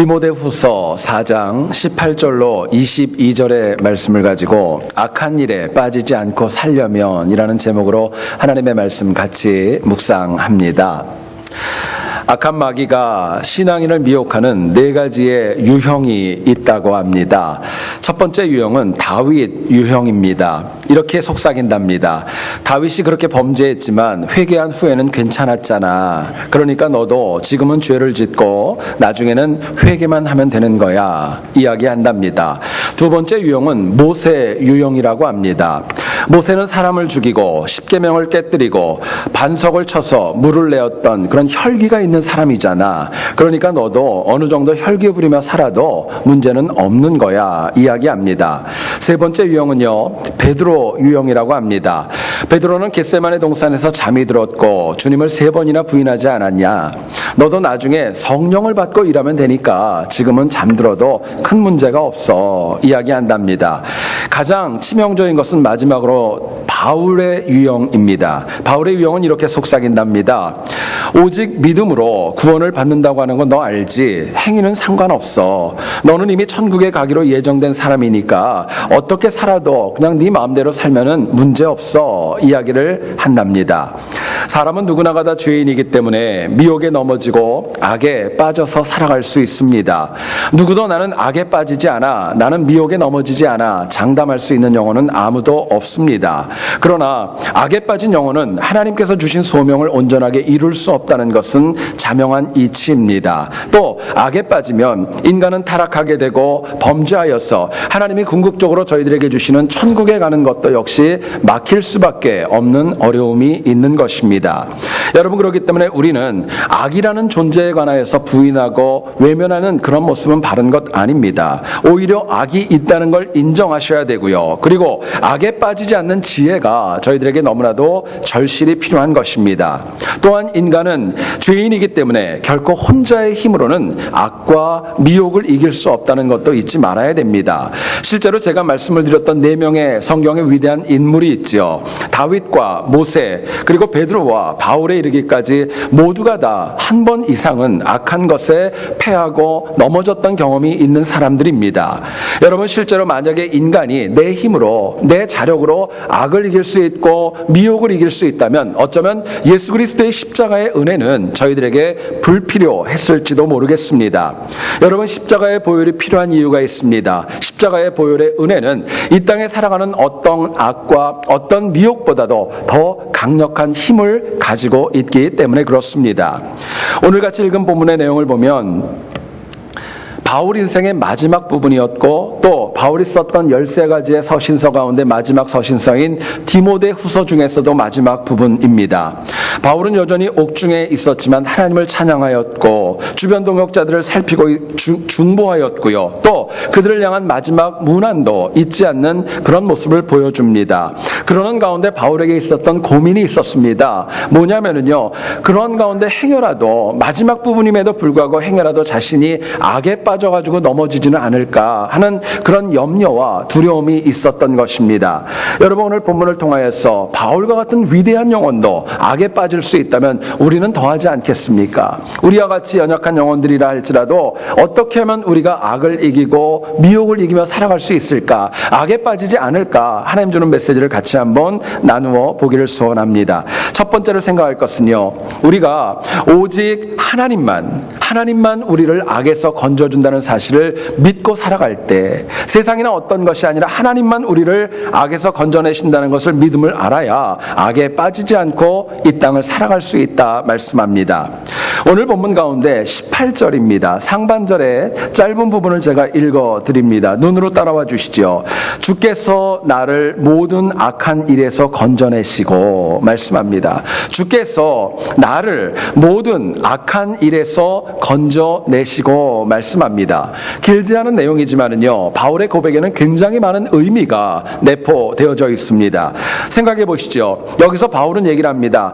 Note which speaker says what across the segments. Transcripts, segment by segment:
Speaker 1: 디모데후서 4장 18절로 22절의 말씀을 가지고 악한 일에 빠지지 않고 살려면 이라는 제목으로 하나님의 말씀 같이 묵상합니다. 악한 마귀가 신앙인을 미혹하는 네 가지의 유형이 있다고 합니다. 첫 번째 유형은 다윗 유형입니다. 이렇게 속삭인답니다. 다윗이 그렇게 범죄했지만 회개한 후에는 괜찮았잖아. 그러니까 너도 지금은 죄를 짓고 나중에는 회개만 하면 되는 거야. 이야기한답니다. 두 번째 유형은 모세 유형이라고 합니다. 모세는 사람을 죽이고 십계명을 깨뜨리고 반석을 쳐서 물을 내었던 그런 혈기가 있는 사람이잖아. 그러니까 너도 어느 정도 혈기 부리며 살아도 문제는 없는 거야. 이야기합니다. 세 번째 유형은요, 베드로 유형이라고 합니다. 베드로는 겟세마네 동산에서 잠이 들었고 주님을 3번이나 부인하지 않았냐. 너도 나중에 성령을 받고 일하면 되니까 지금은 잠들어도 큰 문제가 없어. 이야기한답니다. 가장 치명적인 것은 마지막으로 바울의 유형입니다. 바울의 유형은 이렇게 속삭인답니다. 오직 믿음으로 구원을 받는다고 하는 건 너 알지? 행위는 상관없어. 너는 이미 천국에 가기로 예정된 사람이니까 어떻게 살아도 그냥 네 마음대로 살면은 문제없어. 이야기를 한답니다. 사람은 누구나가 다 죄인이기 때문에 미혹에 넘어지고 악에 빠져서 살아갈 수 있습니다. 누구도 나는 악에 빠지지 않아, 나는 미혹에 넘어지지 않아 장담할 수 있는 영혼은 아무도 없습니다. 그러나 악에 빠진 영혼은 하나님께서 주신 소명을 온전하게 이룰 수 없다는 것은 자명한 이치입니다. 또 악에 빠지면 인간은 타락하게 되고 범죄하여서 하나님이 궁극적으로 저희들에게 주시는 천국에 가는 것도 역시 막힐 수밖에 없는 어려움이 있는 것입니다. 여러분, 그렇기 때문에 우리는 악이라는 존재에 관하여서 부인하고 외면하는 그런 모습은 바른 것 아닙니다. 오히려 악이 있다는 걸 인정하셔야 되고요. 그리고 악에 빠지지 않는 지혜가 저희들에게 너무나도 절실히 필요한 것입니다. 또한 인간은 죄인이기 때문에 결코 혼자의 힘으로는 악과 미혹을 이길 수 없다는 것도 잊지 말아야 됩니다. 실제로 제가 말씀을 드렸던 4명의 성경의 위대한 인물이 있지요. 다윗과 모세 그리고 베드로와 바울에 이르기까지 모두가 다 한 번 이상은 악한 것에 패하고 넘어졌던 경험이 있는 사람들입니다. 여러분, 실제로 만약에 인간이 내 힘으로 내 자력으로 악을 이길 수 있고 미혹을 이길 수 있다면 어쩌면 예수 그리스도의 십자가의 은혜는 저희들에게 불필요했을지도 모르겠습니다. 여러분, 십자가의 보혈이 필요한 이유가 있습니다. 십자가의 보혈의 은혜는 이 땅에 살아가는 어떤 악과 어떤 미혹보다도 더 강력한 힘을 가지고 있기 때문에 그렇습니다. 오늘 같이 읽은 본문의 내용을 보면 바울 인생의 마지막 부분이었고 또 바울이 썼던 13가지의 서신서 가운데 마지막 서신서인 디모데후서 중에서도 마지막 부분입니다. 바울은 여전히 옥중에 있었지만 하나님을 찬양하였고 주변 동역자들을 살피고 중보하였고요. 또 그들을 향한 마지막 문안도 잊지 않는 그런 모습을 보여줍니다. 그러는 가운데 바울에게 있었던 고민이 있었습니다. 뭐냐면은요, 그런 가운데 행여라도 마지막 부분임에도 불구하고 행여라도 자신이 악에 빠져가지고 넘어지지는 않을까 하는 그런 염려와 두려움이 있었던 것입니다. 여러분, 오늘 본문을 통하여서 바울과 같은 위대한 영혼도 악에 빠질 수 있다면 우리는 더하지 않겠습니까? 우리와 같이 연약한 영혼들이라 할지라도 어떻게 하면 우리가 악을 이기고 미혹을 이기며 살아갈 수 있을까? 악에 빠지지 않을까? 하나님 주는 메시지를 같이 한번 나누어 보기를 소원합니다. 첫 번째로 생각할 것은요, 우리가 오직 하나님만 우리를 악에서 건져준다는 사실을 믿고 살아갈 때, 세상이나 어떤 것이 아니라 하나님만 우리를 악에서 건져내신다는 것을 믿음을 알아야 악에 빠지지 않고 이 땅을 살아갈 수 있다 말씀합니다. 오늘 본문 가운데 18절입니다. 상반절의 짧은 부분을 제가 읽어드립니다. 눈으로 따라와 주시죠. 주께서 나를 모든 악한 일에서 건져내시고 말씀합니다. 주께서 나를 모든 악한 일에서 건져내시고 말씀합니다. 길지 않은 내용이지만은요, 바울의 고백에는 굉장히 많은 의미가 내포되어져 있습니다. 생각해 보시죠. 여기서 바울은 얘기를 합니다.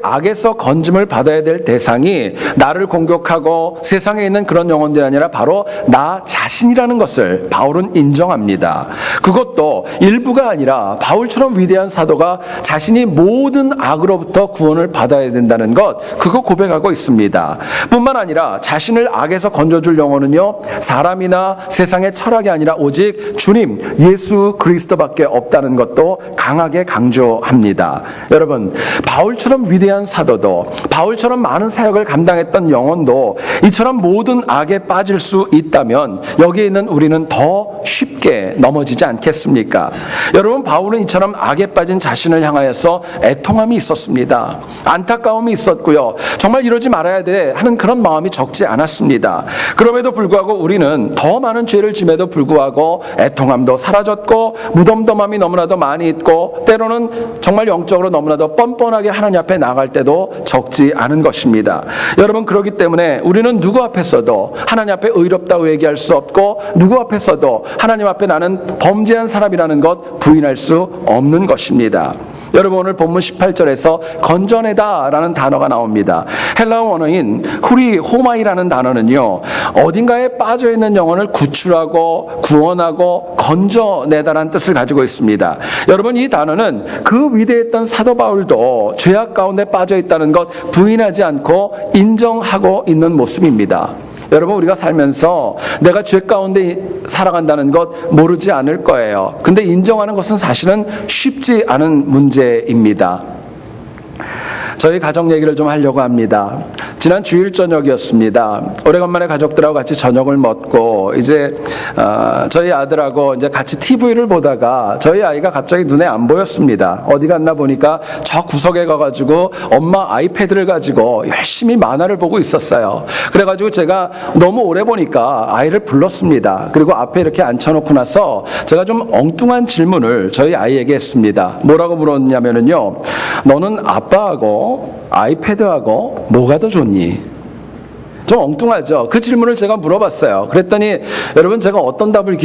Speaker 1: 악에서 건짐을 받아야 될 대상이 나를 공격하고 세상에 있는 그런 영혼들이 아니라 바로 나 자신이라는 것을 바울은 인정합니다. 그것도 일부가 아니라 바울처럼 위대한 사도가 자신이 모든 악으로부터 구원을 받아야 된다는 것, 그거 고백하고 있습니다. 뿐만 아니라 자신을 악에서 건져줄 영혼은요, 사람이나 세상의 철학이 아니라 오직 주님 예수 그리스도밖에 없다는 것도 강하게 강조합니다. 여러분, 바울처럼 위대한 사도도, 바울처럼 많은 사역을 감당했던 영혼도 이처럼 모든 악에 빠질 수 있다면 여기에 있는 우리는 더 쉽게 넘어지지 않겠습니까? 여러분, 바울은 이처럼 악에 빠진 자신을 향하여서 애통함이 있었습니다. 안타까움이 있었고요. 정말 이러지 말아야 돼 하는 그런 마음이 적지 않았습니다. 그럼에도 불구하고 우리는 더 많은 죄를 짐에도 불구하고 애통함도 사라졌고 무덤덤함이 너무나도 많이 있고 때로는 정말 영적으로 너무나도 뻔뻔하게 하나님 앞에 나갈 때도 적지 않은 것입니다. 여러분, 그렇기 때문에 우리는 누구 앞에서도 하나님 앞에 의롭다고 얘기할 수 없고 누구 앞에서도 하나님 앞에 나는 범죄한 사람이라는 것 부인할 수 없는 것입니다. 여러분, 오늘 본문 18절에서 건져내다라는 단어가 나옵니다. 헬라어 원어인 후리호마이라는 단어는요, 어딘가에 빠져있는 영혼을 구출하고 구원하고 건져내다라는 뜻을 가지고 있습니다. 여러분, 이 단어는 그 위대했던 사도 바울도 죄악 가운데 빠져있다는 것 부인하지 않고 인정하고 있는 모습입니다. 여러분, 우리가 살면서 내가 죄 가운데 살아간다는 것 모르지 않을 거예요. 근데 인정하는 것은 사실은 쉽지 않은 문제입니다. 저희 가족 얘기를 좀 하려고 합니다. 지난 주일 저녁이었습니다. 오래간만에 가족들하고 같이 저녁을 먹고 이제 저희 아들하고 이제 같이 TV를 보다가 저희 아이가 갑자기 눈에 안 보였습니다. 어디 갔나 보니까 저 구석에 가가지고 엄마 아이패드를 가지고 열심히 만화를 보고 있었어요. 그래가지고 제가 너무 오래 보니까 아이를 불렀습니다. 그리고 앞에 이렇게 앉혀놓고 나서 제가 좀 엉뚱한 질문을 저희 아이에게 했습니다. 뭐라고 물었냐면요, 너는 아빠하고 아이패드하고 뭐가 더 좋니? 좀 엉뚱하죠. 그 질문을 제가 물어봤어요. 그랬더니 여러분, 제가 어떤 답을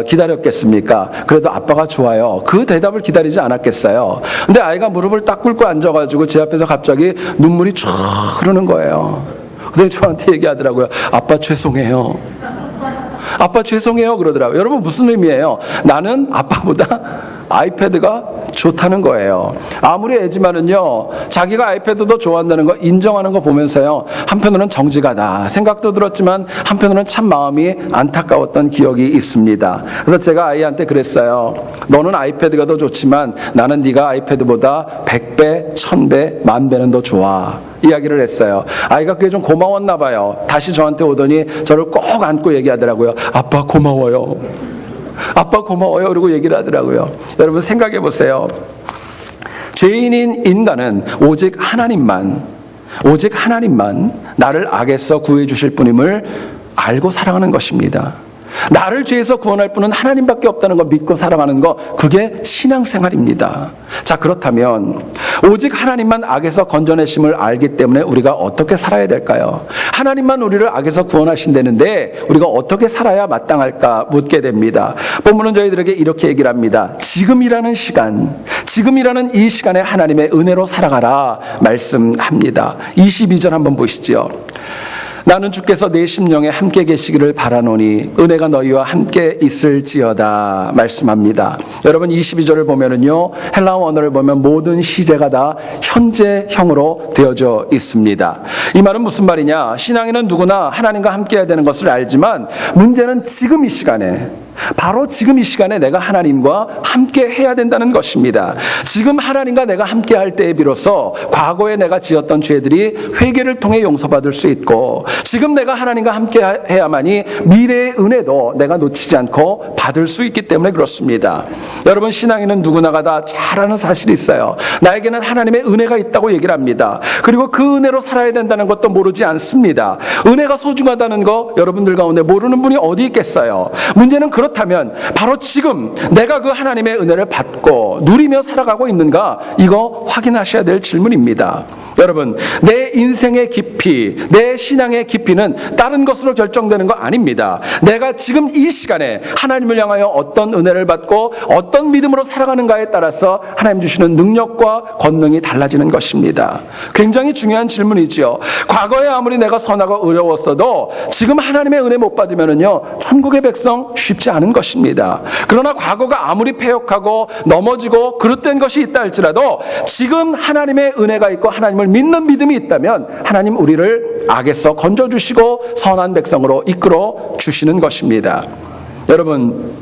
Speaker 1: 기다렸겠습니까? 그래도 아빠가 좋아요. 그 대답을 기다리지 않았겠어요. 근데 아이가 무릎을 딱 꿇고 앉아가지고 제 앞에서 갑자기 눈물이 쫙 흐르는 거예요. 근데 저한테 얘기하더라고요. 아빠 죄송해요. 아빠 죄송해요 그러더라고요. 여러분, 무슨 의미예요? 나는 아빠보다 아이패드가 좋다는 거예요. 아무리 애지만은요, 자기가 아이패드도 좋아한다는 거 인정하는 거 보면서요, 한편으로는 정직하다 생각도 들었지만 한편으로는 참 마음이 안타까웠던 기억이 있습니다. 그래서 제가 아이한테 그랬어요. 너는 아이패드가 더 좋지만 나는 네가 아이패드보다 100배, 1000배, 10,000배는 더 좋아. 이야기를 했어요. 아이가 그게 좀 고마웠나 봐요. 다시 저한테 오더니 저를 꼭 안고 얘기하더라고요. 아빠 고마워요. 아빠 고마워요. 그러고 얘기를 하더라고요. 여러분, 생각해 보세요. 죄인인 인간은 오직 하나님만 나를 악에서 구해 주실 분임을 알고 살아가는 것입니다. 나를 죄에서 구원할 분은 하나님밖에 없다는 걸 믿고 살아가는 거, 그게 신앙생활입니다. 자, 그렇다면 오직 하나님만 악에서 건져내심을 알기 때문에 우리가 어떻게 살아야 될까요? 하나님만 우리를 악에서 구원하신다는데 우리가 어떻게 살아야 마땅할까 묻게 됩니다. 본문은 저희들에게 이렇게 얘기를 합니다. 지금이라는 이 시간에 하나님의 은혜로 살아가라 말씀합니다. 22절 한번 보시죠. 나는 주께서 내 심령에 함께 계시기를 바라노니 은혜가 너희와 함께 있을지어다 말씀합니다. 여러분, 22절을 보면은요, 헬라어 원어를 보면 모든 시제가 다 현재형으로 되어져 있습니다. 이 말은 무슨 말이냐? 신앙인은 누구나 하나님과 함께 해야 되는 것을 알지만 문제는 지금 이 시간에, 바로 지금 이 시간에 내가 하나님과 함께 해야 된다는 것입니다. 지금 하나님과 내가 함께 할 때에 비로소 과거에 내가 지었던 죄들이 회개를 통해 용서받을 수 있고, 지금 내가 하나님과 함께 해야만이 미래의 은혜도 내가 놓치지 않고 받을 수 있기 때문에 그렇습니다. 여러분, 신앙인은 누구나가 다 잘 아는 사실이 있어요. 나에게는 하나님의 은혜가 있다고 얘기를 합니다. 그리고 그 은혜로 살아야 된다는 것도 모르지 않습니다. 은혜가 소중하다는 거 여러분들 가운데 모르는 분이 어디 있겠어요? 문제는 그렇다면 바로 지금 내가 그 하나님의 은혜를 받고 누리며 살아가고 있는가, 이거 확인하셔야 될 질문입니다. 여러분, 내 인생의 깊이, 내 신앙의 깊이는 다른 것으로 결정되는 거 아닙니다. 내가 지금 이 시간에 하나님을 향하여 어떤 은혜를 받고 어떤 믿음으로 살아가는가에 따라서 하나님 주시는 능력과 권능이 달라지는 것입니다. 굉장히 중요한 질문이지요. 과거에 아무리 내가 선하고 어려웠어도 지금 하나님의 은혜 못 받으면은요, 천국의 백성 쉽지 않은 것입니다. 그러나 과거가 아무리 패역하고 넘어지고 그릇된 것이 있다 할지라도 지금 하나님의 은혜가 있고 하나님을 믿는 믿음이 있다면 하나님 우리를 악에서 건져주시고 선한 백성으로 이끌어 주시는 것입니다. 여러분,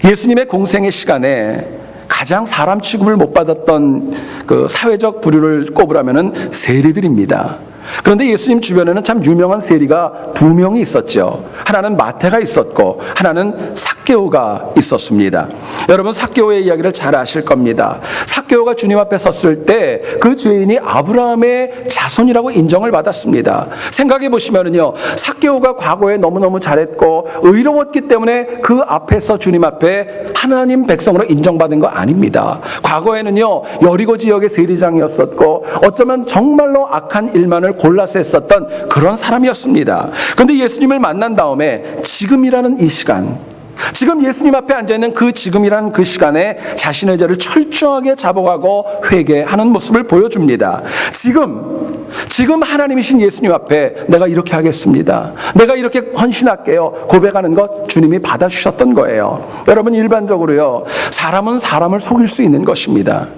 Speaker 1: 예수님의 공생의 시간에 가장 사람 취급을 못 받았던 그 사회적 부류를 꼽으라면은 세리들입니다. 그런데 예수님 주변에는 참 유명한 세리가 두 명이 있었죠. 하나는 마태가 있었고 하나는 삭개오가 있었습니다. 여러분, 삭개오의 이야기를 잘 아실 겁니다. 삭개오가 주님 앞에 섰을 때 그 죄인이 아브라함의 자손이라고 인정을 받았습니다. 생각해 보시면은요, 삭개오가 과거에 너무너무 잘했고 의로웠기 때문에 그 앞에서 주님 앞에 하나님 백성으로 인정받은 거 아닙니다. 과거에는요, 여리고 지역의 세리장이었었고 어쩌면 정말로 악한 일만을 골라서 했었던 그런 사람이었습니다. 그런데 예수님을 만난 다음에 지금이라는 이 시간, 지금 예수님 앞에 앉아있는 그 지금이라는 그 시간에 자신의 죄를 철저하게 자복하고 회개하는 모습을 보여줍니다. 지금 하나님이신 예수님 앞에 내가 이렇게 하겠습니다, 내가 이렇게 헌신할게요 고백하는 것 주님이 받아주셨던 거예요. 여러분, 일반적으로요, 사람은 사람을 속일 수 있는 것입니다.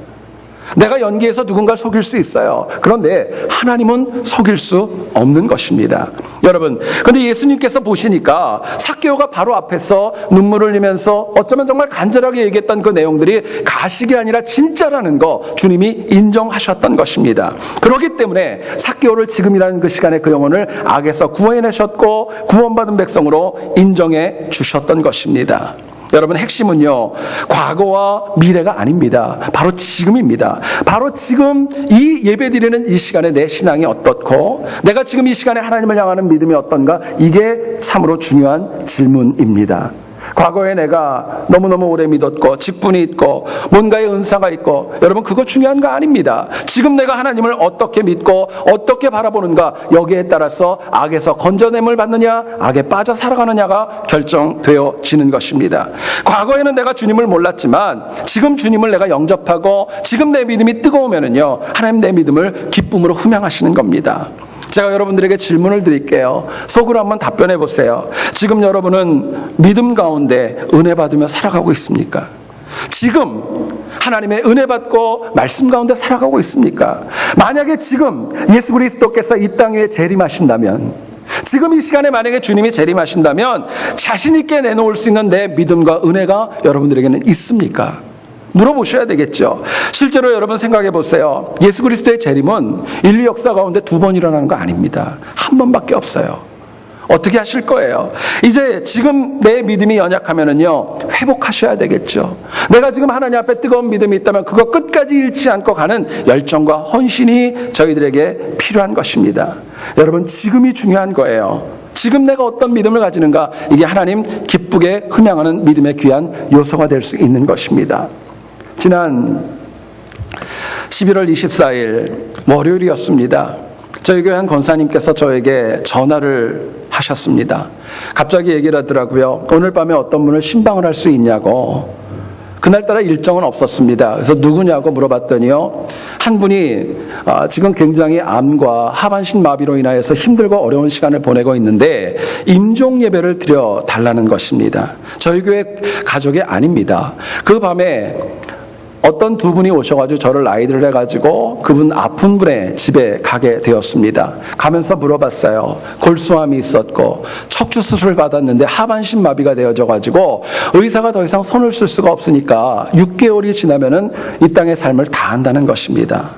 Speaker 1: 내가 연기해서 누군가를 속일 수 있어요. 그런데 하나님은 속일 수 없는 것입니다. 여러분, 근데 예수님께서 보시니까 삭개오가 바로 앞에서 눈물을 흘리면서 어쩌면 정말 간절하게 얘기했던 그 내용들이 가식이 아니라 진짜라는 거 주님이 인정하셨던 것입니다. 그렇기 때문에 삭개오를 지금이라는 그 시간에 그 영혼을 악에서 구원해내셨고 구원받은 백성으로 인정해 주셨던 것입니다. 여러분, 핵심은요, 과거와 미래가 아닙니다. 바로 지금입니다. 바로 지금 이 예배드리는 이 시간에 내 신앙이 어떻고 내가 지금 이 시간에 하나님을 향하는 믿음이 어떤가, 이게 참으로 중요한 질문입니다. 과거에 내가 너무너무 오래 믿었고 직분이 있고 뭔가의 은사가 있고, 여러분, 그거 중요한 거 아닙니다. 지금 내가 하나님을 어떻게 믿고 어떻게 바라보는가, 여기에 따라서 악에서 건져냄을 받느냐 악에 빠져 살아가느냐가 결정되어지는 것입니다. 과거에는 내가 주님을 몰랐지만 지금 주님을 내가 영접하고 지금 내 믿음이 뜨거우면은요, 하나님 내 믿음을 기쁨으로 흠양하시는 겁니다. 제가 여러분들에게 질문을 드릴게요. 속으로 한번 답변해 보세요. 지금 여러분은 믿음 가운데 은혜 받으며 살아가고 있습니까? 지금 하나님의 은혜 받고 말씀 가운데 살아가고 있습니까? 만약에 지금 예수 그리스도께서 이 땅 위에 재림하신다면, 지금 이 시간에 만약에 주님이 재림하신다면 자신 있게 내놓을 수 있는 내 믿음과 은혜가 여러분들에게는 있습니까? 물어보셔야 되겠죠. 실제로 여러분 생각해 보세요. 예수 그리스도의 재림은 인류 역사 가운데 두 번 일어나는 거 아닙니다. 한 번밖에 없어요. 어떻게 하실 거예요? 이제 지금 내 믿음이 연약하면은요, 회복하셔야 되겠죠. 내가 지금 하나님 앞에 뜨거운 믿음이 있다면 그거 끝까지 잃지 않고 가는 열정과 헌신이 저희들에게 필요한 것입니다. 여러분, 지금이 중요한 거예요. 지금 내가 어떤 믿음을 가지는가, 이게 하나님 기쁘게 흠양하는 믿음의 귀한 요소가 될 수 있는 것입니다. 지난 11월 24일 월요일이었습니다. 저희 교회 한 권사님께서 저에게 전화를 하셨습니다. 갑자기 얘기를 하더라고요. 오늘 밤에 어떤 분을 신방을 할 수 있냐고. 그날따라 일정은 없었습니다. 그래서 누구냐고 물어봤더니요, 한 분이 지금 굉장히 암과 하반신 마비로 인하여서 힘들고 어려운 시간을 보내고 있는데 임종 예배를 드려 달라는 것입니다. 저희 교회 가족이 아닙니다. 그 밤에 어떤 두 분이 오셔가지고 저를 라이드를 해가지고 그분 아픈 분의 집에 가게 되었습니다. 가면서 물어봤어요. 골수암이 있었고 척추 수술을 받았는데 하반신 마비가 되어져가지고 의사가 더 이상 손을 쓸 수가 없으니까 6개월이 지나면은 이 땅의 삶을 다 한다는 것입니다.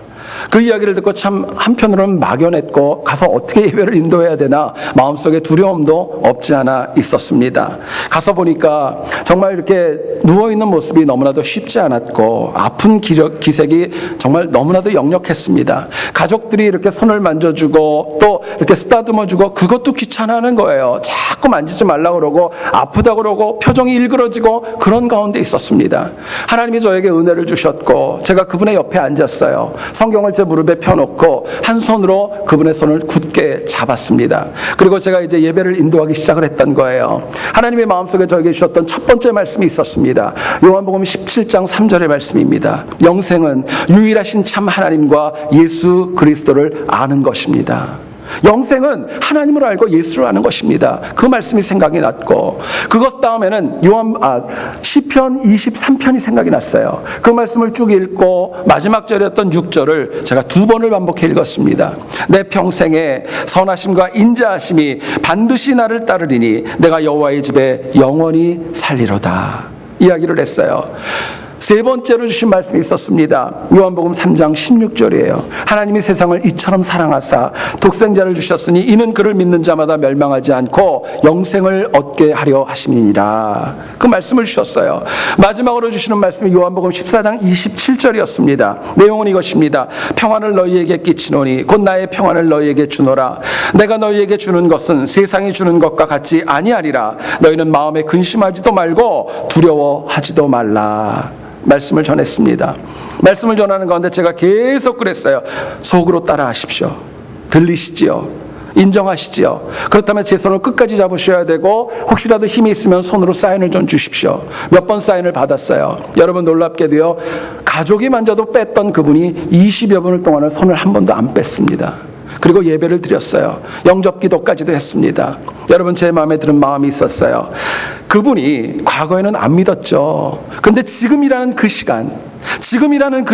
Speaker 1: 그 이야기를 듣고 참 한편으로는 막연했고 가서 어떻게 예배를 인도해야 되나 마음속에 두려움도 없지 않아 있었습니다. 가서 보니까 정말 이렇게 누워있는 모습이 너무나도 쉽지 않았고 아픈 기색이 정말 너무나도 역력했습니다. 가족들이 이렇게 손을 만져주고 또 이렇게 쓰다듬어주고 그것도 귀찮아하는 거예요. 자꾸 만지지 말라고 그러고 아프다고 그러고 표정이 일그러지고 그런 가운데 있었습니다. 하나님이 저에게 은혜를 주셨고 제가 그분의 옆에 앉았어요. 성경을 손등을 제 무릎에 펴놓고 한 손으로 그분의 손을 굳게 잡았습니다. 그리고 제가 이제 예배를 인도하기 시작을 했던 거예요. 하나님의 마음속에 저에게 주셨던 첫 번째 말씀이 있었습니다. 요한복음 17장 3절의 말씀입니다. 영생은 유일하신 참 하나님과 예수 그리스도를 아는 것입니다. 영생은 하나님을 알고 예수를 아는 것입니다. 그 말씀이 생각이 났고, 그것 다음에는 시편 23편이 생각이 났어요. 그 말씀을 쭉 읽고 마지막 절이었던 6절을 제가 2번을 반복해 읽었습니다. 내 평생에 선하심과 인자하심이 반드시 나를 따르리니 내가 여호와의 집에 영원히 살리로다. 이야기를 했어요. 세 번째로 주신 말씀이 있었습니다. 요한복음 3장 16절이에요. 하나님이 세상을 이처럼 사랑하사 독생자를 주셨으니 이는 그를 믿는 자마다 멸망하지 않고 영생을 얻게 하려 하심이니라. 그 말씀을 주셨어요. 마지막으로 주시는 말씀이 요한복음 14장 27절이었습니다. 내용은 이것입니다. 평안을 너희에게 끼치노니 곧 나의 평안을 너희에게 주노라. 내가 너희에게 주는 것은 세상이 주는 것과 같지 아니하리라. 너희는 마음에 근심하지도 말고 두려워하지도 말라. 말씀을 전했습니다. 말씀을 전하는 가운데 제가 계속 그랬어요. 속으로 따라하십시오. 들리시지요? 인정하시지요? 그렇다면 제 손을 끝까지 잡으셔야 되고, 혹시라도 힘이 있으면 손으로 사인을 좀 주십시오. 몇 번 사인을 받았어요. 여러분, 놀랍게도요, 가족이 만져도 뺐던 그분이 20여 분을 동안은 손을 한 번도 안 뺐습니다. 그리고 예배를 드렸어요. 영접 기도까지도 했습니다. 여러분, 제 마음에 드는 마음이 있었어요. 그분이 과거에는 안 믿었죠. 근데 지금이라는 그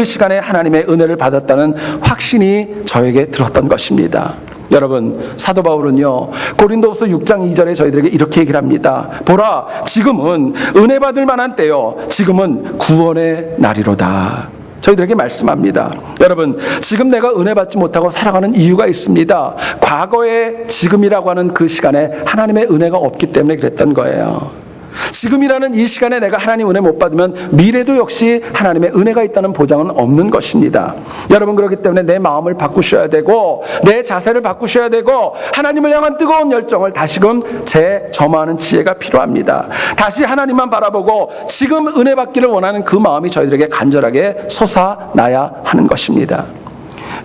Speaker 1: 시간에 하나님의 은혜를 받았다는 확신이 저에게 들었던 것입니다. 여러분, 사도 바울은요, 고린도후서 6장 2절에 저희들에게 이렇게 얘기를 합니다. 보라, 지금은 은혜 받을 만한 때요, 지금은 구원의 날이로다. 저희들에게 말씀합니다. 여러분, 지금 내가 은혜 받지 못하고 살아가는 이유가 있습니다. 과거에 지금이라고 하는 그 시간에 하나님의 은혜가 없기 때문에 그랬던 거예요. 지금이라는 이 시간에 내가 하나님 은혜 못 받으면 미래도 역시 하나님의 은혜가 있다는 보장은 없는 것입니다. 여러분, 그렇기 때문에 내 마음을 바꾸셔야 되고, 내 자세를 바꾸셔야 되고, 하나님을 향한 뜨거운 열정을 다시금 재점화하는 지혜가 필요합니다. 다시 하나님만 바라보고 지금 은혜 받기를 원하는 그 마음이 저희들에게 간절하게 솟아나야 하는 것입니다.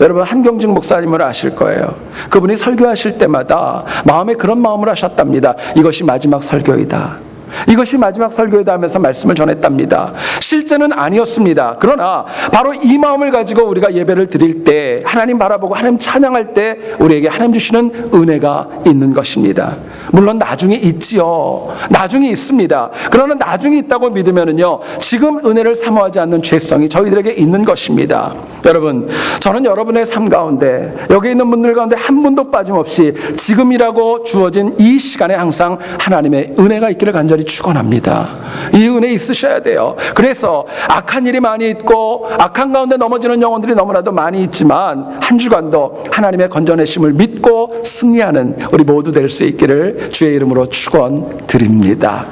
Speaker 1: 여러분, 한경직 목사님을 아실 거예요. 그분이 설교하실 때마다 마음에 그런 마음을 하셨답니다. 이것이 마지막 설교이다. 이것이 마지막 설교이다 하면서 말씀을 전했답니다. 실제는 아니었습니다. 그러나 바로 이 마음을 가지고 우리가 예배를 드릴 때, 하나님 바라보고 하나님 찬양할 때 우리에게 하나님 주시는 은혜가 있는 것입니다. 물론 나중에 있지요. 나중에 있습니다. 그러나 나중에 있다고 믿으면은요, 지금 은혜를 사모하지 않는 죄성이 저희들에게 있는 것입니다. 여러분, 저는 여러분의 삶 가운데, 여기 있는 분들 가운데 한 분도 빠짐없이 지금이라고 주어진 이 시간에 항상 하나님의 은혜가 있기를 간절히 축원합니다. 이 은혜 있으셔야 돼요. 그래서 악한 일이 많이 있고 악한 가운데 넘어지는 영혼들이 너무나도 많이 있지만, 한 주간도 하나님의 건져내심을 믿고 승리하는 우리 모두 될 수 있기를 주의 이름으로 축원드립니다.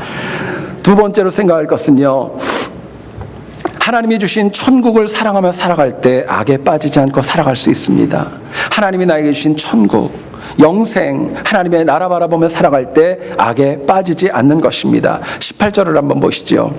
Speaker 1: 두 번째로 생각할 것은요, 하나님이 주신 천국을 사랑하며 살아갈 때 악에 빠지지 않고 살아갈 수 있습니다. 하나님이 나에게 주신 천국, 영생, 하나님의 나라 바라보며 살아갈 때 악에 빠지지 않는 것입니다. 18절을 한번 보시죠.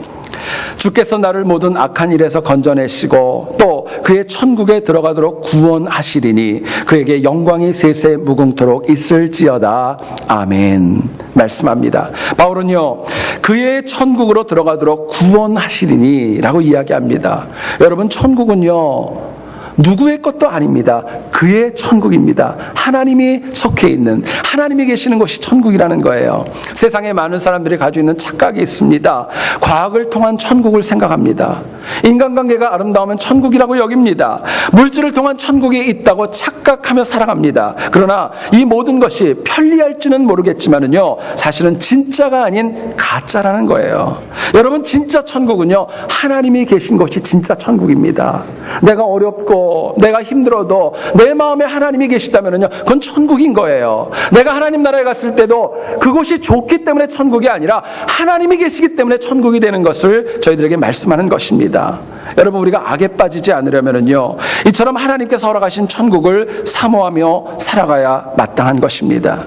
Speaker 1: 주께서 나를 모든 악한 일에서 건져내시고 또 그의 천국에 들어가도록 구원하시리니 그에게 영광이 세세 무궁토록 있을지어다. 아멘. 말씀합니다. 바울은요, 그의 천국으로 들어가도록 구원하시리니 라고 이야기합니다. 여러분, 천국은요, 누구의 것도 아닙니다. 그의 천국입니다. 하나님이 속해 있는, 하나님이 계시는 곳이 천국이라는 거예요. 세상에 많은 사람들이 가지고 있는 착각이 있습니다. 과학을 통한 천국을 생각합니다. 인간관계가 아름다우면 천국이라고 여깁니다. 물질을 통한 천국이 있다고 착각하며 살아갑니다. 그러나 이 모든 것이 편리할지는 모르겠지만은요, 사실은 진짜가 아닌 가짜라는 거예요. 여러분, 진짜 천국은요, 하나님이 계신 곳이 진짜 천국입니다. 내가 어렵고 내가 힘들어도 내 마음에 하나님이 계시다면요, 그건 천국인 거예요. 내가 하나님 나라에 갔을 때도 그곳이 좋기 때문에 천국이 아니라 하나님이 계시기 때문에 천국이 되는 것을 저희들에게 말씀하는 것입니다. 여러분, 우리가 악에 빠지지 않으려면요, 이처럼 하나님께서 허락하신 천국을 사모하며 살아가야 마땅한 것입니다.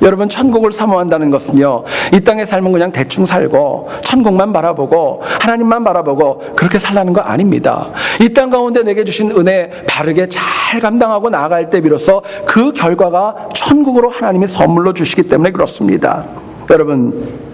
Speaker 1: 여러분, 천국을 사모한다는 것은요, 이 땅의 삶은 그냥 대충 살고 천국만 바라보고 하나님만 바라보고 그렇게 살라는 거 아닙니다. 이 땅 가운데 내게 주신 은혜 바르게 잘 감당하고 나아갈 때 비로소 그 결과가 천국으로 하나님이 선물로 주시기 때문에 그렇습니다. 여러분,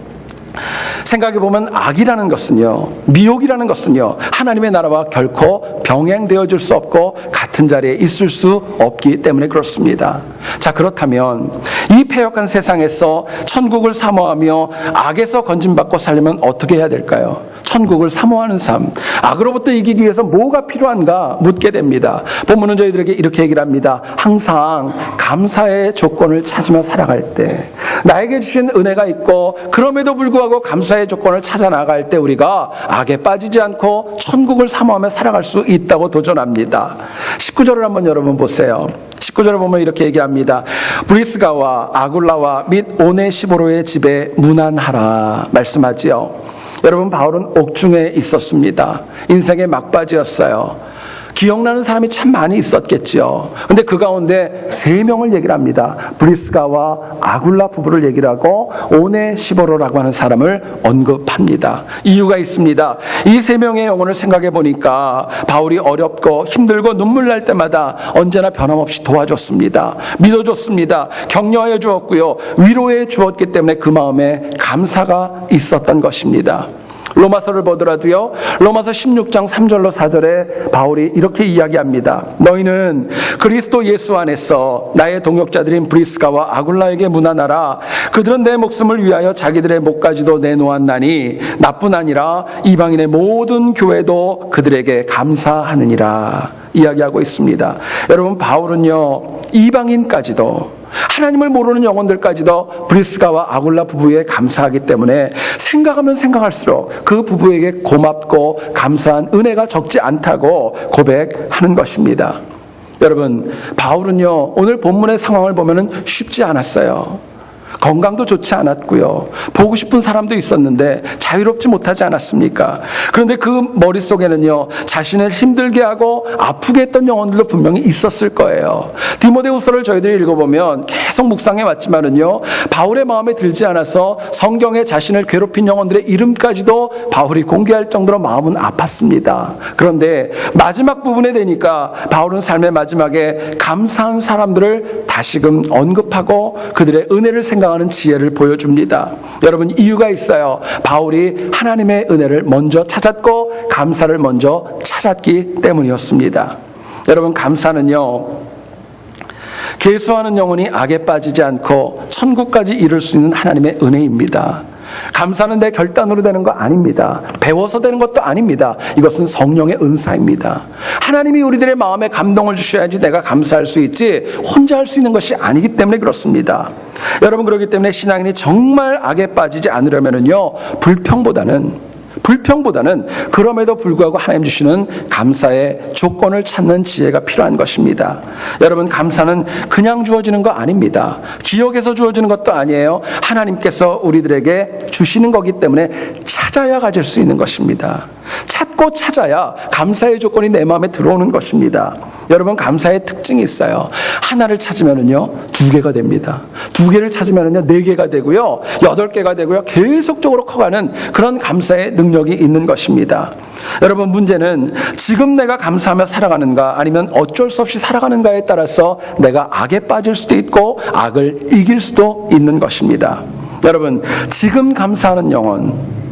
Speaker 1: 생각해보면 악이라는 것은요, 미혹이라는 것은요, 하나님의 나라와 결코 병행되어질 수 없고 같은 자리에 있을 수 없기 때문에 그렇습니다. 자, 그렇다면 이 패역한 세상에서 천국을 사모하며 악에서 건짐받고 살려면 어떻게 해야 될까요? 천국을 사모하는 삶, 악으로부터 이기기 위해서 뭐가 필요한가 묻게 됩니다. 본문은 저희들에게 이렇게 얘기를 합니다. 항상 감사의 조건을 찾으며 살아갈 때, 나에게 주신 은혜가 있고 그럼에도 불구하고 감사의 조건을 찾아 나갈 때 우리가 악에 빠지지 않고 천국을 사모하며 살아갈 수 있다고 도전합니다. 19절을 한번 여러분 보세요. 19절을 보면 이렇게 얘기합니다. 브리스가와 아굴라와 및 오네시보로의 집에 문안하라 말씀하지요. 여러분, 바울은 옥중에 있었습니다. 인생의 막바지였어요. 기억나는 사람이 참 많이 있었겠죠. 근데 그 가운데 3명을 얘기를 합니다. 브리스가와 아굴라 부부를 얘기를 하고 오네시보로라고 하는 사람을 언급합니다. 이유가 있습니다. 이 3명의 영혼을 생각해 보니까 바울이 어렵고 힘들고 눈물 날 때마다 언제나 변함없이 도와줬습니다. 믿어줬습니다. 격려하여 주었고요, 위로해 주었기 때문에 그 마음에 감사가 있었던 것입니다. 로마서를 보더라도요, 로마서 16장 3절로 4절에 바울이 이렇게 이야기합니다. 너희는 그리스도 예수 안에서 나의 동역자들인 브리스가와 아굴라에게 문안하라. 그들은 내 목숨을 위하여 자기들의 목까지도 내놓았나니 나뿐 아니라 이방인의 모든 교회도 그들에게 감사하느니라 이야기하고 있습니다. 여러분, 바울은요, 이방인까지도, 하나님을 모르는 영혼들까지도 브리스가와 아굴라 부부에 감사하기 때문에 생각하면 생각할수록 그 부부에게 고맙고 감사한 은혜가 적지 않다고 고백하는 것입니다. 여러분, 바울은요, 오늘 본문의 상황을 보면은 쉽지 않았어요. 건강도 좋지 않았고요, 보고 싶은 사람도 있었는데 자유롭지 못하지 않았습니까? 그런데 그 머릿속에는요, 자신을 힘들게 하고 아프게 했던 영혼들도 분명히 있었을 거예요. 디모데후서를 저희들이 읽어보면 계속 묵상해 왔지만은요, 바울의 마음에 들지 않아서 성경에 자신을 괴롭힌 영혼들의 이름까지도 바울이 공개할 정도로 마음은 아팠습니다. 그런데 마지막 부분에 되니까 바울은 삶의 마지막에 감사한 사람들을 다시금 언급하고 그들의 은혜를 생각하는 지혜를 보여줍니다. 여러분, 이유가 있어요. 바울이 하나님의 은혜를 먼저 찾았고 감사를 먼저 찾았기 때문이었습니다. 여러분, 감사는요, 계수하는 영혼이 악에 빠지지 않고 천국까지 이룰 수 있는 하나님의 은혜입니다. 감사는 내 결단으로 되는 거 아닙니다. 배워서 되는 것도 아닙니다. 이것은 성령의 은사입니다. 하나님이 우리들의 마음에 감동을 주셔야지 내가 감사할 수 있지 혼자 할 수 있는 것이 아니기 때문에 그렇습니다. 여러분, 그렇기 때문에 신앙인이 정말 악에 빠지지 않으려면요, 불평보다는 그럼에도 불구하고 하나님 주시는 감사의 조건을 찾는 지혜가 필요한 것입니다. 여러분, 감사는 그냥 주어지는 거 아닙니다. 기억에서 주어지는 것도 아니에요. 하나님께서 우리들에게 주시는 거기 때문에 찾아야 가질 수 있는 것입니다. 찾고 찾아야 감사의 조건이 내 마음에 들어오는 것입니다. 여러분, 감사의 특징이 있어요. 하나를 찾으면은요, 2개가 됩니다. 2개를 찾으면은요, 4개가 되고요, 8개가 되고요, 계속적으로 커가는 그런 감사의 능력이 있는 것입니다. 여러분, 문제는 지금 내가 감사하며 살아가는가 아니면 어쩔 수 없이 살아가는가에 따라서 내가 악에 빠질 수도 있고 악을 이길 수도 있는 것입니다. 여러분, 지금 감사하는 영혼,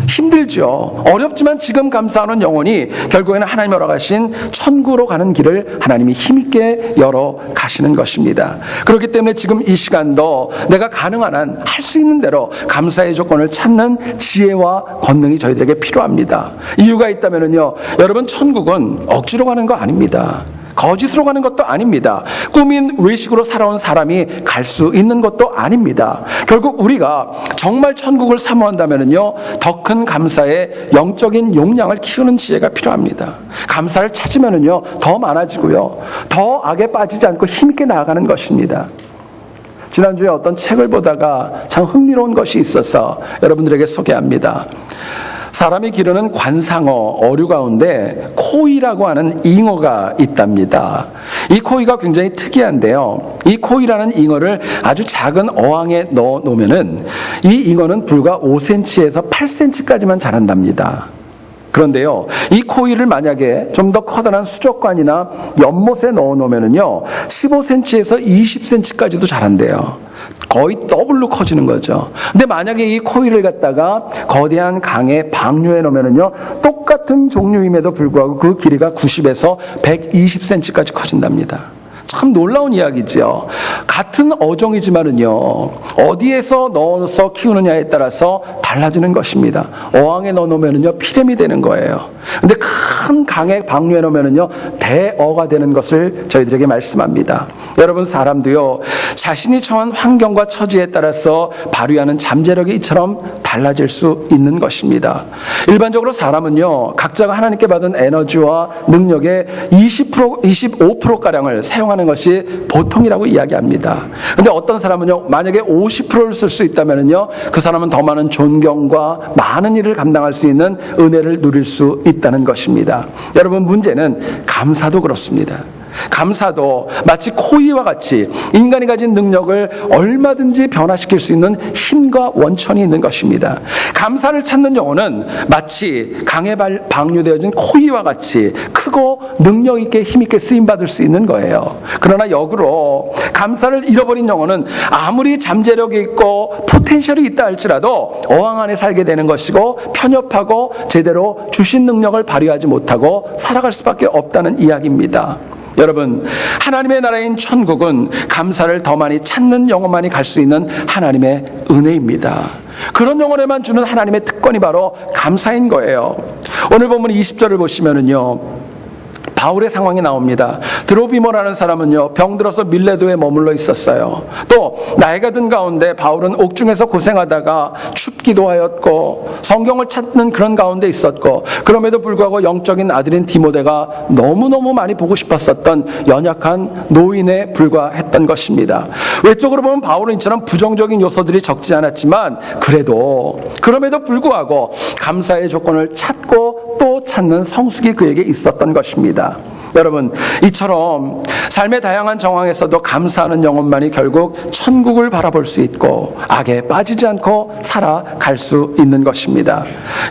Speaker 1: 힘들죠. 어렵지만 지금 감사하는 영혼이 결국에는 하나님 열어 가신 천국으로 가는 길을 하나님이 힘있게 열어 가시는 것입니다. 그렇기 때문에 지금 이 시간도 내가 가능한 한 할 수 있는 대로 감사의 조건을 찾는 지혜와 권능이 저희들에게 필요합니다. 이유가 있다면요, 여러분, 천국은 억지로 가는 거 아닙니다. 거짓으로 가는 것도 아닙니다. 꾸민 외식으로 살아온 사람이 갈 수 있는 것도 아닙니다. 결국 우리가 정말 천국을 사모한다면요, 더 큰 감사의 영적인 용량을 키우는 지혜가 필요합니다. 감사를 찾으면요, 더 많아지고요, 더 악에 빠지지 않고 힘있게 나아가는 것입니다. 지난주에 어떤 책을 보다가 참 흥미로운 것이 있어서 여러분들에게 소개합니다. 사람이 기르는 관상어, 어류 가운데 코이라고 하는 잉어가 있답니다. 이 코이가 굉장히 특이한데요. 이 코이라는 잉어를 아주 작은 어항에 넣어 놓으면은 이 잉어는 불과 5cm에서 8cm까지만 자란답니다. 그런데요, 이 코이를 만약에 좀 더 커다란 수족관이나 연못에 넣어 놓으면은요, 15cm에서 20cm까지도 자란대요. 거의 더블로 커지는 거죠. 근데 만약에 이 코이를 갖다가 거대한 강에 방류해 놓으면은요, 똑같은 종류임에도 불구하고 그 길이가 90에서 120cm까지 커진답니다. 참 놀라운 이야기지요. 같은 어종이지만은요, 어디에서 넣어서 키우느냐에 따라서 달라지는 것입니다. 어항에 넣어놓으면은요, 피렘이 되는 거예요. 근데 큰 강에 방류해 놓으면은요, 대어가 되는 것을 저희들에게 말씀합니다. 여러분, 사람도요, 자신이 처한 환경과 처지에 따라서 발휘하는 잠재력이 이처럼 달라질 수 있는 것입니다. 일반적으로 사람은요, 각자가 하나님께 받은 에너지와 능력의 20%, 25%가량을 사용하는 것이 보통이라고 이야기합니다. 근데 어떤 사람은요, 만약에 50%를 쓸 수 있다면요, 그 사람은 더 많은 존경과 많은 일을 감당할 수 있는 은혜를 누릴 수 있다는 것입니다. 여러분, 문제는 감사도 그렇습니다. 감사도 마치 코이와 같이 인간이 가진 능력을 얼마든지 변화시킬 수 있는 힘과 원천이 있는 것입니다. 감사를 찾는 영혼은 마치 강에 방류되어진 코이와 같이 크고 능력 있게 힘 있게 쓰임받을 수 있는 거예요. 그러나 역으로 감사를 잃어버린 영혼은 아무리 잠재력이 있고 포텐셜이 있다 할지라도 어항 안에 살게 되는 것이고 편협하고 제대로 주신 능력을 발휘하지 못하고 살아갈 수밖에 없다는 이야기입니다. 여러분, 하나님의 나라인 천국은 감사를 더 많이 찾는 영혼만이 갈 수 있는 하나님의 은혜입니다. 그런 영혼에만 주는 하나님의 특권이 바로 감사인 거예요. 오늘 본문 20절을 보시면은요, 바울의 상황이 나옵니다. 드로비모라는 사람은요, 병들어서 밀레도에 머물러 있었어요. 또 나이가 든 가운데 바울은 옥중에서 고생하다가 춥기도 하였고 성경을 찾는 그런 가운데 있었고, 그럼에도 불구하고 영적인 아들인 디모데가 너무너무 많이 보고 싶었었던 연약한 노인에 불과했던 것입니다. 외적으로 보면 바울은 이처럼 부정적인 요소들이 적지 않았지만 그럼에도 불구하고 감사의 조건을 찾고 또 찾는 성숙이 그에게 있었던 것입니다. 여러분, 이처럼 삶의 다양한 정황에서도 감사하는 영혼만이 결국 천국을 바라볼 수 있고 악에 빠지지 않고 살아갈 수 있는 것입니다.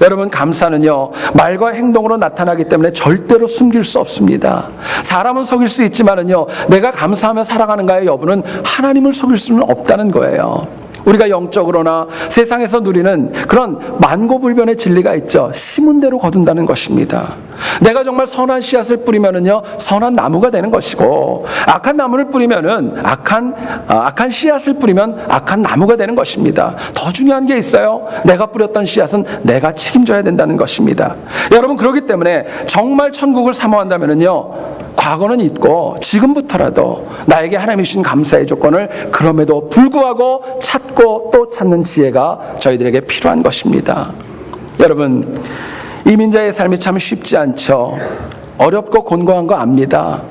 Speaker 1: 여러분, 감사는요, 말과 행동으로 나타나기 때문에 절대로 숨길 수 없습니다. 사람은 속일 수 있지만은요, 내가 감사하며 살아가는가의 여부는 하나님을 속일 수는 없다는 거예요. 우리가 영적으로나 세상에서 누리는 그런 만고불변의 진리가 있죠. 심은 대로 거둔다는 것입니다. 내가 정말 선한 씨앗을 뿌리면은요, 선한 나무가 되는 것이고, 악한 나무를 뿌리면은 악한 씨앗을 뿌리면 악한 나무가 되는 것입니다. 더 중요한 게 있어요. 내가 뿌렸던 씨앗은 내가 책임져야 된다는 것입니다. 여러분, 그렇기 때문에 정말 천국을 사모한다면은요, 과거는 잊고 지금부터라도 나에게 하나님이 주신 감사의 조건을 그럼에도 불구하고 찾고 또 찾는 지혜가 저희들에게 필요한 것입니다. 여러분, 이민자의 삶이 참 쉽지 않죠. 어렵고 곤고한 거 압니다.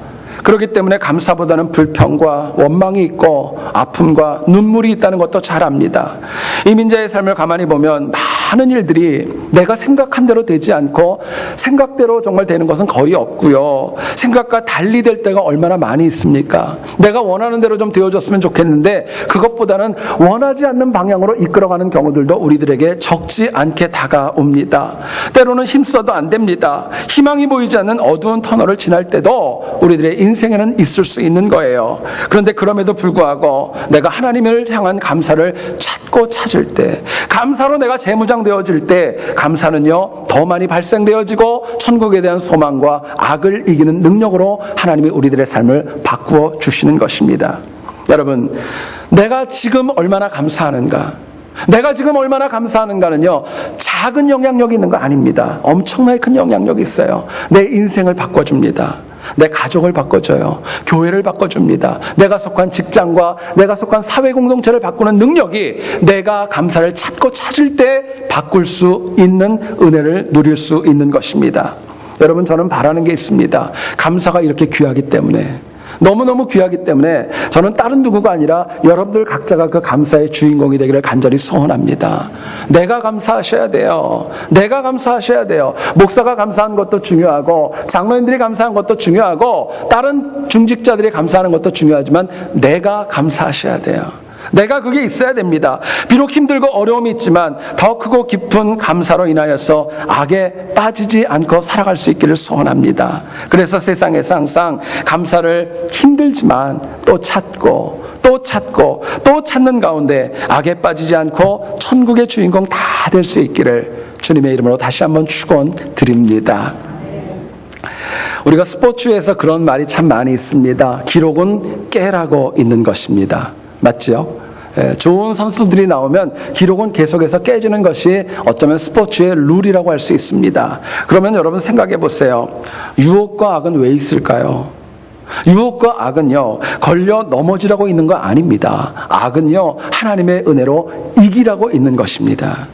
Speaker 1: 그렇기 때문에 감사보다는 불평과 원망이 있고 아픔과 눈물이 있다는 것도 잘 압니다. 이민자의 삶을 가만히 보면 많은 일들이 내가 생각한 대로 되지 않고 생각대로 정말 되는 것은 거의 없고요. 생각과 달리 될 때가 얼마나 많이 있습니까? 내가 원하는 대로 좀 되어졌으면 좋겠는데 그것보다는 원하지 않는 방향으로 이끌어가는 경우들도 우리들에게 적지 않게 다가옵니다. 때로는 힘써도 안 됩니다. 희망이 보이지 않는 어두운 터널을 지날 때도 우리들의 인생에는 있을 수 있는 거예요. 그런데 그럼에도 불구하고 내가 하나님을 향한 감사를 찾고 찾을 때, 감사로 내가 재무장되어질 때 감사는요, 더 많이 발생되어지고 천국에 대한 소망과 악을 이기는 능력으로 하나님이 우리들의 삶을 바꾸어 주시는 것입니다. 여러분, 내가 지금 얼마나 감사하는가, 내가 지금 얼마나 감사하는가는요, 작은 영향력이 있는 거 아닙니다. 엄청나게 큰 영향력이 있어요. 내 인생을 바꿔줍니다. 내 가족을 바꿔줘요. 교회를 바꿔줍니다. 내가 속한 직장과 내가 속한 사회 공동체를 바꾸는 능력이 내가 감사를 찾고 찾을 때 바꿀 수 있는 은혜를 누릴 수 있는 것입니다. 여러분, 저는 바라는 게 있습니다. 감사가 이렇게 귀하기 때문에 너무너무 귀하기 때문에 저는 다른 누구가 아니라 여러분들 각자가 그 감사의 주인공이 되기를 간절히 소원합니다. 내가 감사하셔야 돼요. 내가 감사하셔야 돼요. 목사가 감사하는 것도 중요하고 장로님들이 감사하는 것도 중요하고 다른 중직자들이 감사하는 것도 중요하지만 내가 감사하셔야 돼요. 내가 그게 있어야 됩니다. 비록 힘들고 어려움이 있지만 더 크고 깊은 감사로 인하여서 악에 빠지지 않고 살아갈 수 있기를 소원합니다. 그래서 세상에서 항상 감사를 힘들지만 또 찾고 또 찾는 가운데 악에 빠지지 않고 천국의 주인공 다 될 수 있기를 주님의 이름으로 다시 한번 축원드립니다. 우리가 스포츠에서 그런 말이 참 많이 있습니다. 기록은 깨라고 있는 것입니다. 맞죠? 좋은 선수들이 나오면 기록은 계속해서 깨지는 것이 어쩌면 스포츠의 룰이라고 할 수 있습니다. 그러면 여러분 생각해 보세요. 유혹과 악은 왜 있을까요? 유혹과 악은요, 걸려 넘어지라고 있는 거 아닙니다. 악은요, 하나님의 은혜로 이기라고 있는 것입니다.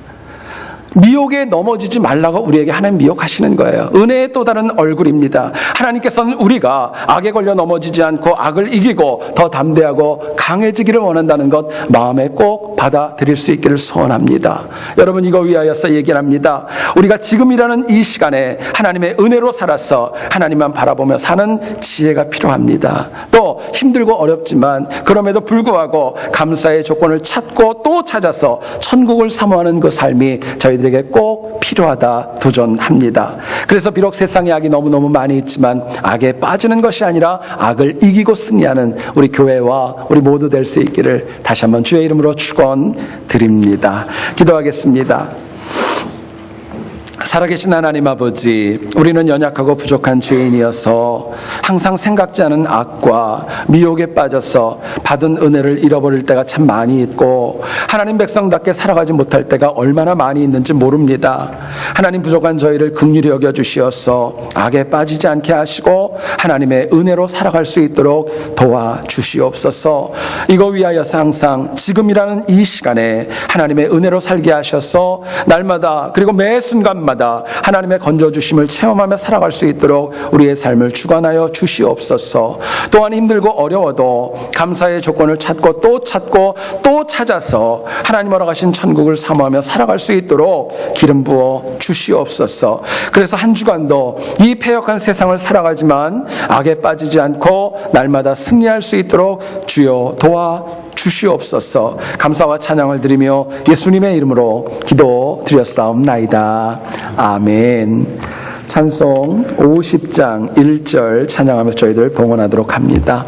Speaker 1: 미혹에 넘어지지 말라고 우리에게 하나님 미혹하시는 거예요. 은혜의 또 다른 얼굴입니다. 하나님께서는 우리가 악에 걸려 넘어지지 않고 악을 이기고 더 담대하고 강해지기를 원한다는 것 마음에 꼭 받아들일 수 있기를 소원합니다. 여러분, 이거 위하여서 얘기를 합니다. 우리가 지금이라는 이 시간에 하나님의 은혜로 살아서 하나님만 바라보며 사는 지혜가 필요합니다. 또 힘들고 어렵지만 그럼에도 불구하고 감사의 조건을 찾고 또 찾아서 천국을 사모하는 그 삶이 저희들에게 꼭 필요하다 도전합니다. 그래서 비록 세상에 악이 너무너무 많이 있지만 악에 빠지는 것이 아니라 악을 이기고 승리하는 우리 교회와 우리 모두 될 수 있기를 다시 한번 주의 이름으로 축원드립니다. 기도하겠습니다. 살아계신 하나님 아버지, 우리는 연약하고 부족한 죄인이어서 항상 생각지 않은 악과 미혹에 빠져서 받은 은혜를 잃어버릴 때가 참 많이 있고 하나님 백성답게 살아가지 못할 때가 얼마나 많이 있는지 모릅니다. 하나님, 부족한 저희를 긍휼히 여겨주시어서 악에 빠지지 않게 하시고 하나님의 은혜로 살아갈 수 있도록 도와주시옵소서. 이거 위하여서 항상 지금이라는 이 시간에 하나님의 은혜로 살게 하셔서 날마다 그리고 매 순간마다 하나님의 건져주심을 체험하며 살아갈 수 있도록 우리의 삶을 주관하여 주시옵소서. 또한 힘들고 어려워도 감사의 조건을 찾고 또 찾아서 하나님 허락하신 천국을 사모하며 살아갈 수 있도록 기름 부어 주시옵소서. 그래서 한 주간도 이 패역한 세상을 살아가지만 악에 빠지지 않고 날마다 승리할 수 있도록 주여 도와 주시옵소서. 감사와 찬양을 드리며 예수님의 이름으로 기도드렸사옵나이다. 아멘. 찬송 50장 1절 찬양하면서 저희들 봉헌하도록 합니다.